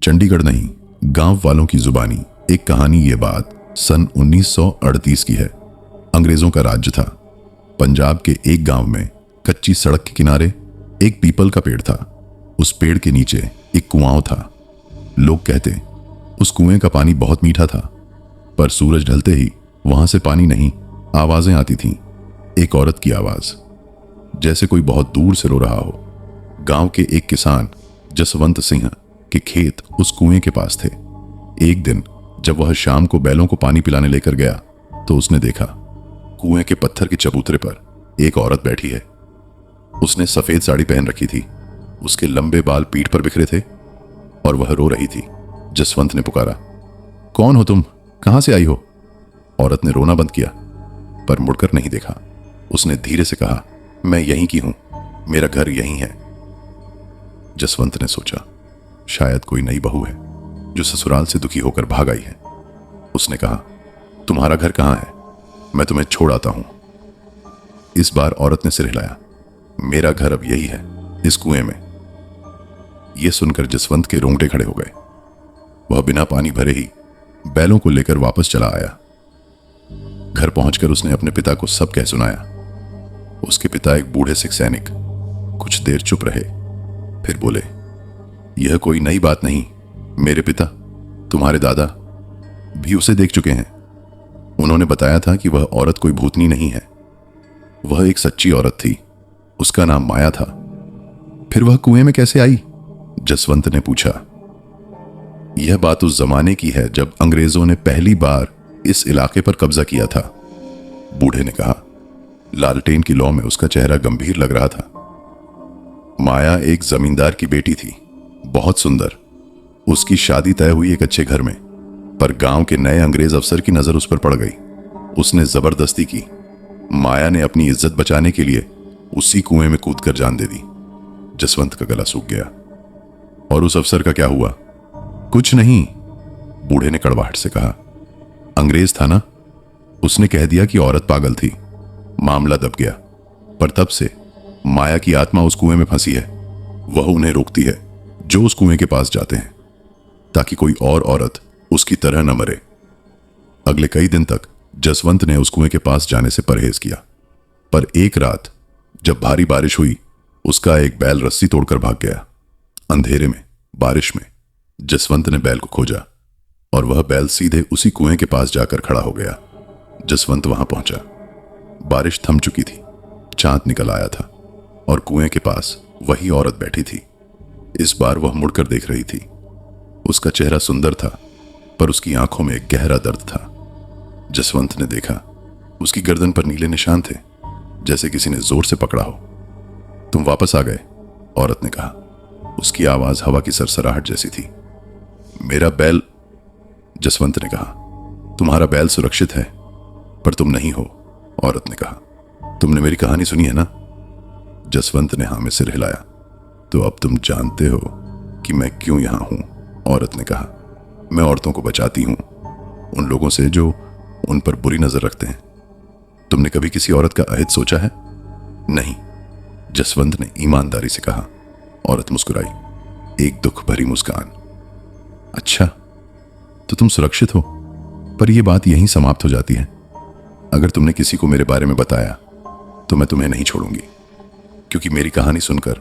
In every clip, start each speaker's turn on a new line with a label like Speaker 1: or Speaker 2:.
Speaker 1: चंडीगढ़ नहीं, गांव वालों की जुबानी एक कहानी। ये बात सन 1938 की है। अंग्रेजों का राज्य था। पंजाब के एक गांव में कच्ची सड़क के किनारे एक पीपल का पेड़ था। उस पेड़ के नीचे एक कुआं था। लोग कहते उस कुएं का पानी बहुत मीठा था, पर सूरज ढलते ही वहां से पानी नहीं, आवाजें आती थीं। एक औरत की आवाज, जैसे कोई बहुत दूर से रो रहा हो। गांव के एक किसान जसवंत सिंह के खेत उस कुएं के पास थे। एक दिन जब वह शाम को बैलों को पानी पिलाने लेकर गया तो उसने देखा कुएं के पत्थर के चबूतरे पर एक औरत बैठी है। उसने सफेद साड़ी पहन रखी थी, उसके लंबे बाल पीठ पर बिखरे थे और वह रो रही थी। जसवंत ने पुकारा, कौन हो तुम, कहां से आई हो? औरत ने रोना बंद किया, पर मुड़कर नहीं देखा। उसने धीरे से कहा, मैं यहीं की हूं, मेरा घर यहीं है। जसवंत ने सोचा, शायद कोई नई बहू है जो ससुराल से दुखी होकर भाग आई है। उसने कहा, तुम्हारा घर कहां है? मैं तुम्हें छोड़ आता हूं। इस बार औरत ने सिर हिलाया, मेरा घर अब यही है, इस कुएं में। यह सुनकर जसवंत के रोंगटे खड़े हो गए। वह बिना पानी भरे ही बैलों को लेकर वापस चला आया। घर पहुंचकर उसने अपने पिता को सब कह सुनाया। उसके पिता एक बूढ़े सिख सैनिक कुछ देर चुप रहे, फिर बोले, यह कोई नई बात नहीं। मेरे पिता, तुम्हारे दादा भी उसे देख चुके हैं। उन्होंने बताया था कि वह औरत कोई भूतनी नहीं है, वह एक सच्ची औरत थी। उसका नाम माया था। फिर वह कुएं में कैसे आई? जसवंत ने पूछा। यह बात उस जमाने की है जब अंग्रेजों ने पहली बार इस इलाके पर कब्जा किया था, बूढ़े ने कहा। लालटेन की लौ में उसका चेहरा गंभीर लग रहा था। माया एक जमींदार की बेटी थी, बहुत सुंदर। उसकी शादी तय हुई एक अच्छे घर में, पर गांव के नए अंग्रेज अफसर की नजर उस पर पड़ गई। उसने जबरदस्ती की। माया ने अपनी इज्जत बचाने के लिए उसी कुएं में कूदकर जान दे दी। जसवंत का गला सूख गया। और उस अफसर का क्या हुआ? कुछ नहीं, बूढ़े ने कड़वाहट से कहा। अंग्रेज था ना, उसने कह दिया कि औरत पागल थी। मामला दब गया। पर तब से माया की आत्मा उस कुएं में फंसी है। वह उन्हें रोकती है जो उस कुएं के पास जाते हैं, ताकि कोई और औरत उसकी तरह न मरे। अगले कई दिन तक जसवंत ने उस कुएं के पास जाने से परहेज किया। पर एक रात जब भारी बारिश हुई, उसका एक बैल रस्सी तोड़कर भाग गया। अंधेरे में, बारिश में जसवंत ने बैल को खोजा और वह बैल सीधे उसी कुएं के पास जाकर खड़ा हो गया। जसवंत वहां पहुंचा। बारिश थम चुकी थी, चांद निकल आया था और कुएं के पास वही औरत बैठी थी। इस बार वह मुड़कर देख रही थी। उसका चेहरा सुंदर था, पर उसकी आंखों में एक गहरा दर्द था। जसवंत ने देखा, उसकी गर्दन पर नीले निशान थे, जैसे किसी ने जोर से पकड़ा हो। तुम वापस आ गए, औरत ने कहा। उसकी आवाज हवा की सरसराहट जैसी थी। मेरा बैल, जसवंत ने कहा। तुम्हारा बैल सुरक्षित है, पर तुम नहीं हो, औरत ने कहा। तुमने मेरी कहानी सुनी है ना? जसवंत ने हां में सिर हिलाया। तो अब तुम जानते हो कि मैं क्यों यहां हूं, औरत ने कहा। मैं औरतों को बचाती हूं, उन लोगों से जो उन पर बुरी नजर रखते हैं। तुमने कभी किसी औरत का अहित सोचा है? नहीं, जसवंत ने ईमानदारी से कहा। औरत मुस्कुराई, एक दुख भरी मुस्कान। अच्छा, तो तुम सुरक्षित हो, पर यह बात यहीं समाप्त हो जाती है। अगर तुमने किसी को मेरे बारे में बताया तो मैं तुम्हें नहीं छोड़ूंगी, क्योंकि मेरी कहानी सुनकर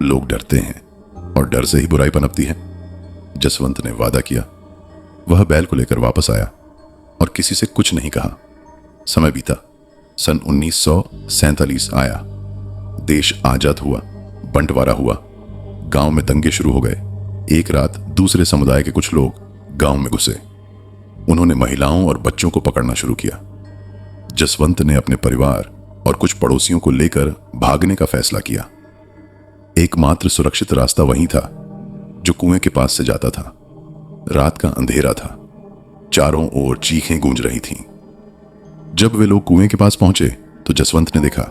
Speaker 1: लोग डरते हैं और डर से ही बुराई पनपती है। जसवंत ने वादा किया। वह बैल को लेकर वापस आया और किसी से कुछ नहीं कहा। समय बीता। सन 1947 आया। देश आजाद हुआ, बंटवारा हुआ, गांव में दंगे शुरू हो गए। एक रात दूसरे समुदाय के कुछ लोग गांव में घुसे। उन्होंने महिलाओं और बच्चों को पकड़ना शुरू किया। जसवंत ने अपने परिवार और कुछ पड़ोसियों को लेकर भागने का फैसला किया। एकमात्र सुरक्षित रास्ता वही था जो कुएं के पास से जाता था। रात का अंधेरा था, चारों ओर चीखें गूंज रही थीं। जब वे लोग कुएं के पास पहुंचे तो जसवंत ने देखा,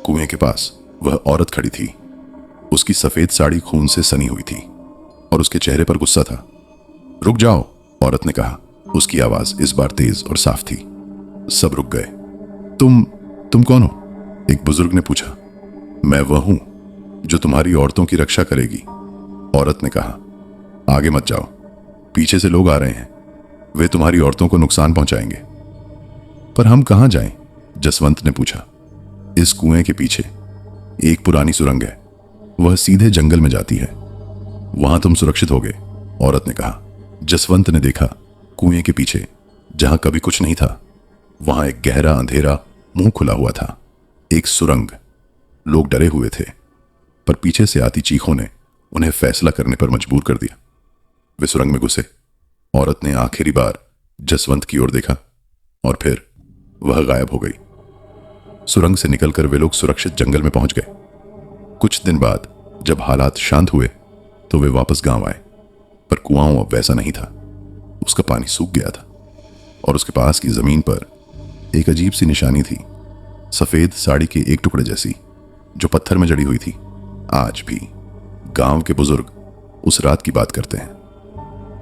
Speaker 1: कुएं के पास वह औरत खड़ी थी। उसकी सफेद साड़ी खून से सनी हुई थी और उसके चेहरे पर गुस्सा था। रुक जाओ, औरत ने कहा। उसकी आवाज इस बार तेज और साफ थी। सब रुक गए। तुम कौन हो? एक बुजुर्ग ने पूछा। मैं वह हूं जो तुम्हारी औरतों की रक्षा करेगी, औरत ने कहा। आगे मत जाओ, पीछे से लोग आ रहे हैं, वे तुम्हारी औरतों को नुकसान पहुंचाएंगे। पर हम कहां जाएं? जसवंत ने पूछा। इस कुएं के पीछे एक पुरानी सुरंग है, वह सीधे जंगल में जाती है, वहां तुम सुरक्षित होगे, औरत ने कहा। जसवंत ने देखा कुएं के पीछे जहां कभी कुछ नहीं था, वहां एक गहरा अंधेरा मुंह खुला हुआ था, एक सुरंग। लोग डरे हुए थे, पर पीछे से आती चीखों ने उन्हें फैसला करने पर मजबूर कर दिया। वे सुरंग में घुसे। औरत ने आखिरी बार जसवंत की ओर देखा और फिर वह गायब हो गई। सुरंग से निकलकर वे लोग सुरक्षित जंगल में पहुंच गए। कुछ दिन बाद जब हालात शांत हुए तो वे वापस गांव आए, पर कुआं अब वैसा नहीं था। उसका पानी सूख गया था और उसके पास की जमीन पर एक अजीब सी निशानी थी, सफेद साड़ी के एक टुकड़े जैसी, जो पत्थर में जड़ी हुई थी। आज भी गांव के बुजुर्ग उस रात की बात करते हैं।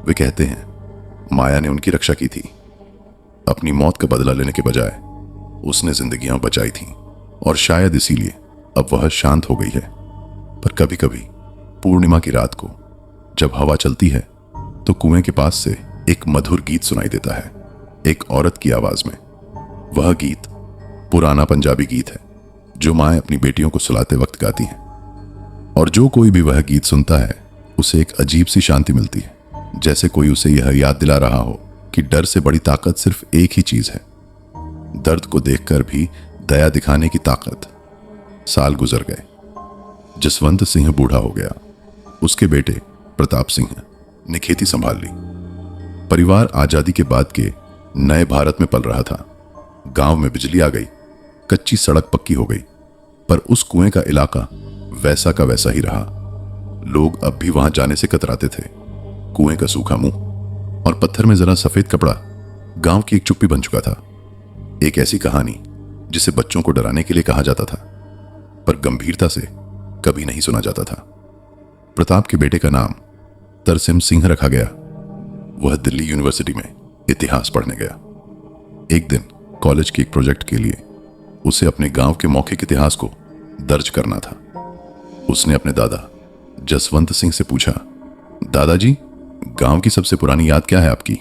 Speaker 1: वे कहते हैं माया ने उनकी रक्षा की थी। अपनी मौत का बदला लेने के बजाय उसने जिंदगियां बचाई थीं, और शायद इसीलिए अब वह शांत हो गई है। पर कभी कभी पूर्णिमा की रात को जब हवा चलती है तो कुएं के पास से एक मधुर गीत सुनाई देता है, एक औरत की आवाज में। वह गीत पुराना पंजाबी गीत है जो माएं अपनी बेटियों को सुलाते वक्त गाती हैं, और जो कोई भी वह गीत सुनता है उसे एक अजीब सी शांति मिलती है, जैसे कोई उसे यह याद दिला रहा हो कि डर से बड़ी ताकत सिर्फ एक ही चीज है, दर्द को देखकर भी दया दिखाने की ताकत। साल गुजर गए। जसवंत सिंह बूढ़ा हो गया। उसके बेटे प्रताप सिंह ने खेती संभाल ली। परिवार आजादी के बाद के नए भारत में पल रहा था। गांव में बिजली आ गई, कच्ची सड़क पक्की हो गई, पर उस कुएं का इलाका वैसा का वैसा ही रहा। लोग अब भी वहां जाने से कतराते थे। कुएं का सूखा मुंह और पत्थर में जरा सफेद कपड़ा गांव की एक चुप्पी बन चुका था। एक ऐसी कहानी जिसे बच्चों को डराने के लिए कहा जाता था, पर गंभीरता से कभी नहीं सुना जाता था। प्रताप के बेटे का नाम तरसेम सिंह रखा गया। वह दिल्ली यूनिवर्सिटी में इतिहास पढ़ने गया। एक दिन कॉलेज के एक प्रोजेक्ट के लिए उसे अपने गांव के मौखिक इतिहास को दर्ज करना था। उसने अपने दादा जसवंत सिंह से पूछा, दादाजी, गांव की सबसे पुरानी याद क्या है आपकी?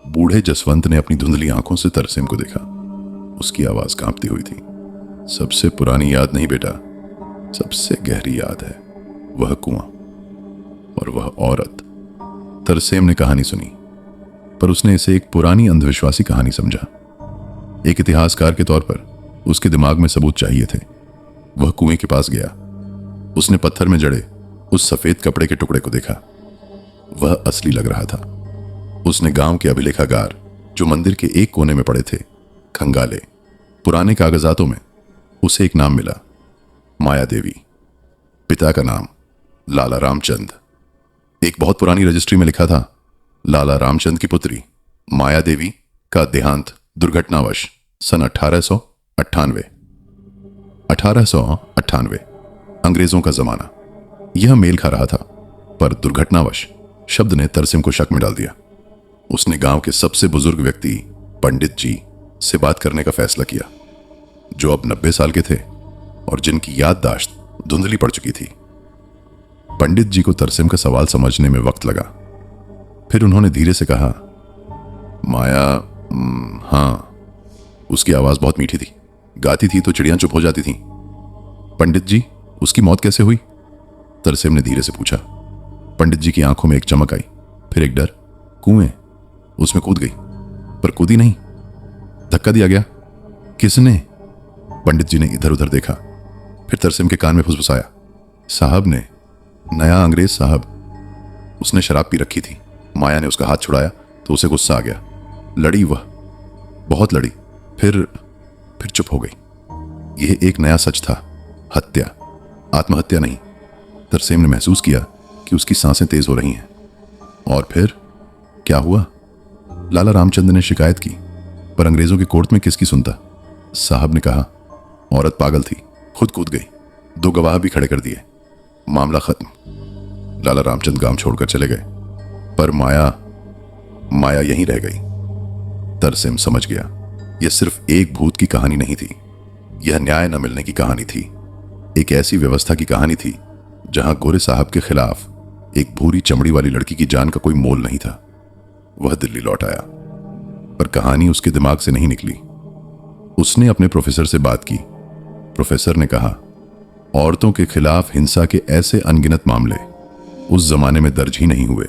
Speaker 1: बूढ़े जसवंत ने अपनी धुंधली आंखों से तरसेम को देखा। उसकी आवाज कांपती हुई थी। सबसे पुरानी याद नहीं बेटा, सबसे गहरी याद है, वह कुआं और वह औरत। तरसेम ने कहानी सुनी, पर उसने इसे एक पुरानी अंधविश्वासी कहानी समझा। एक इतिहासकार के तौर पर उसके दिमाग में सबूत चाहिए थे। वह कुएं के पास गया। उसने पत्थर में जड़े उस सफेद कपड़े के टुकड़े को देखा। वह असली लग रहा था। उसने गांव के अभिलेखागार जो मंदिर के एक कोने में पड़े थे खंगाले। पुराने कागजातों में उसे एक नाम मिला, माया देवी। पिता का नाम लाला रामचंद। एक बहुत पुरानी रजिस्ट्री में लिखा था, लाला रामचंद की पुत्री माया देवी का देहांत दुर्घटनावश सन 1898। 1898 अंग्रेजों का जमाना। यह मेल खा रहा था, पर दुर्घटनावश शब्द ने तरसेम को शक में डाल दिया। उसने गांव के सबसे बुजुर्ग व्यक्ति पंडित जी से बात करने का फैसला किया, जो अब 90 साल के थे और जिनकी याददाश्त धुंधली पड़ चुकी थी। पंडित जी को तरसेम का सवाल समझने में वक्त लगा। फिर उन्होंने धीरे से कहा, माया, हाँ। उसकी आवाज बहुत मीठी थी। गाती थी तो चिड़ियां चुप हो जाती थीं। पंडित जी, उसकी मौत कैसे हुई? तरसेम ने धीरे से पूछा। पंडित जी की आंखों में एक चमक आई, फिर एक डर। कुएं, उसमें कूद गई, पर कूदी नहीं, धक्का दिया गया। किसने? पंडित जी ने इधर उधर देखा, फिर तरसेम के कान में फुसफुसाया, साहब ने, नया अंग्रेज साहब। उसने शराब पी रखी थी। माया ने उसका हाथ छुड़ाया तो उसे गुस्सा आ गया। लड़ी वह, बहुत लड़ी, फिर चुप हो गई। यह एक नया सच था, हत्या, आत्महत्या नहीं। तरसेम ने महसूस किया कि उसकी सांसें तेज हो रही हैं। और फिर क्या हुआ? लाला रामचंद ने शिकायत की, पर अंग्रेजों के कोर्ट में किसकी सुनता? साहब ने कहा, औरत पागल थी, खुद कूद गई। 2 गवाह भी खड़े कर दिए, मामला खत्म। लाला रामचंद गांव छोड़कर चले गए, पर माया यहीं रह गई। तरसेम समझ गया, यह सिर्फ एक भूत की कहानी नहीं थी, यह न्याय न मिलने की कहानी थी। एक ऐसी व्यवस्था की कहानी थी जहां गोरे साहब के खिलाफ एक भूरी चमड़ी वाली लड़की की जान का कोई मोल नहीं था। वह दिल्ली लौट आया, पर कहानी उसके दिमाग से नहीं निकली। उसने अपने प्रोफेसर से बात की। प्रोफेसर ने कहा, औरतों के खिलाफ हिंसा के ऐसे अनगिनत मामले उस जमाने में दर्ज ही नहीं हुए।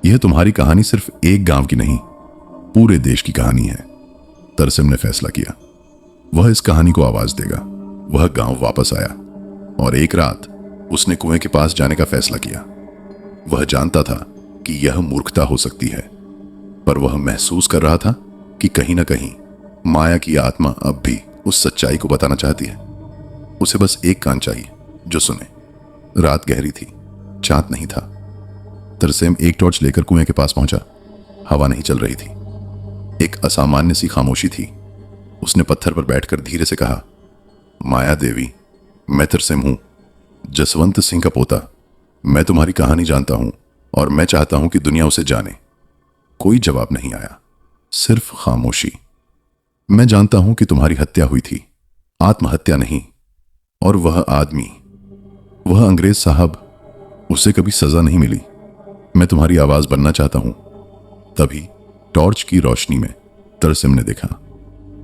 Speaker 1: यह तुम्हारी कहानी सिर्फ एक गांव की नहीं, पूरे देश की कहानी है। तरसेम ने फैसला किया, वह इस कहानी को आवाज देगा। वह गांव वापस आया और एक रात उसने कुएं के पास जाने का फैसला किया। वह जानता था कि यह मूर्खता हो सकती है, पर वह महसूस कर रहा था कि कहीं ना कहीं माया की आत्मा अब भी उस सच्चाई को बताना चाहती है। उसे बस एक कान चाहिए जो सुने। रात गहरी थी, चांद नहीं था। तरसेम एक टॉर्च लेकर कुएं के पास पहुंचा। हवा नहीं चल रही थी, एक असामान्य सी खामोशी थी। उसने पत्थर पर बैठकर धीरे से कहा, माया देवी, मैं तरसेम हूं, जसवंत सिंह का पोता। मैं तुम्हारी कहानी जानता हूं और मैं चाहता हूं कि दुनिया उसे जाने। कोई जवाब नहीं आया, सिर्फ खामोशी। मैं जानता हूं कि तुम्हारी हत्या हुई थी, आत्महत्या नहीं। और वह आदमी, वह अंग्रेज साहब, उसे कभी सजा नहीं मिली। मैं तुम्हारी आवाज बनना चाहता हूं। तभी टॉर्च की रोशनी में तरसेम ने देखा,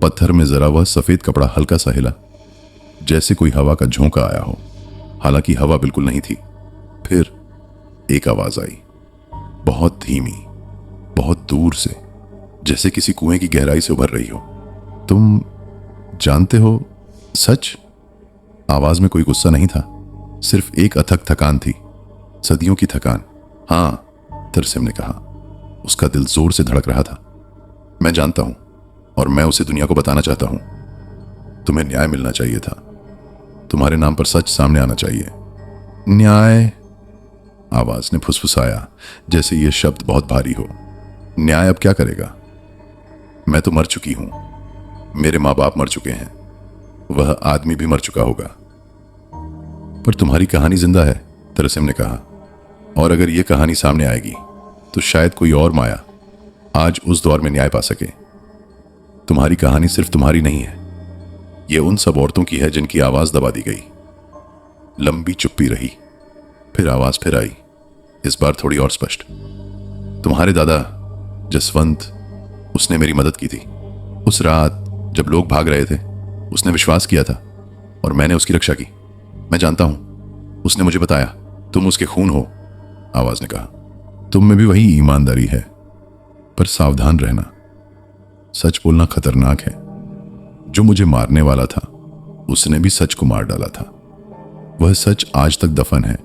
Speaker 1: पत्थर में जरा वह सफेद कपड़ा हल्का सा हिला, जैसे कोई हवा का झोंका आया हो। हालांकि हवा बिल्कुल नहीं थी। फिर एक आवाज आई, बहुत धीमी, बहुत दूर से, जैसे किसी कुएं की गहराई से उभर रही हो। तुम जानते हो सच? आवाज में कोई गुस्सा नहीं था, सिर्फ एक अथक थकान थी, सदियों की थकान। हां, तरसेम ने कहा। उसका दिल जोर से धड़क रहा था। मैं जानता हूं और मैं उसे दुनिया को बताना चाहता हूं। तुम्हें न्याय मिलना चाहिए था। तुम्हारे नाम पर सच सामने आना चाहिए। न्याय? आवाज ने फुसफुसाया, जैसे यह शब्द बहुत भारी हो। न्याय अब क्या करेगा? मैं तो मर चुकी हूं, मेरे मां बाप मर चुके हैं, वह आदमी भी मर चुका होगा, पर तुम्हारी कहानी जिंदा है, तरसेम ने कहा। और अगर यह कहानी सामने आएगी तो शायद कोई और माया आज उस दौर में न्याय पा सके। तुम्हारी कहानी सिर्फ तुम्हारी नहीं है, यह उन सब औरतों की है जिनकी आवाज दबा दी गई। लंबी चुप्पी रही, फिर आवाज फिर आई, इस बार थोड़ी और स्पष्ट। तुम्हारे दादा जसवंत, उसने मेरी मदद की थी। उस रात जब लोग भाग रहे थे, उसने विश्वास किया था और मैंने उसकी रक्षा की। मैं जानता हूं, उसने मुझे बताया, तुम उसके खून हो। आवाज ने कहा, तुम में भी वही ईमानदारी है, पर सावधान रहना। सच बोलना खतरनाक है। जो मुझे मारने वाला था, उसने भी सच को मार डाला था। वह सच आज तक दफन है।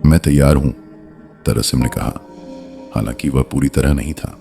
Speaker 1: मैं तैयार हूं, तरसेम ने कहा, हालांकि वह पूरी तरह नहीं था।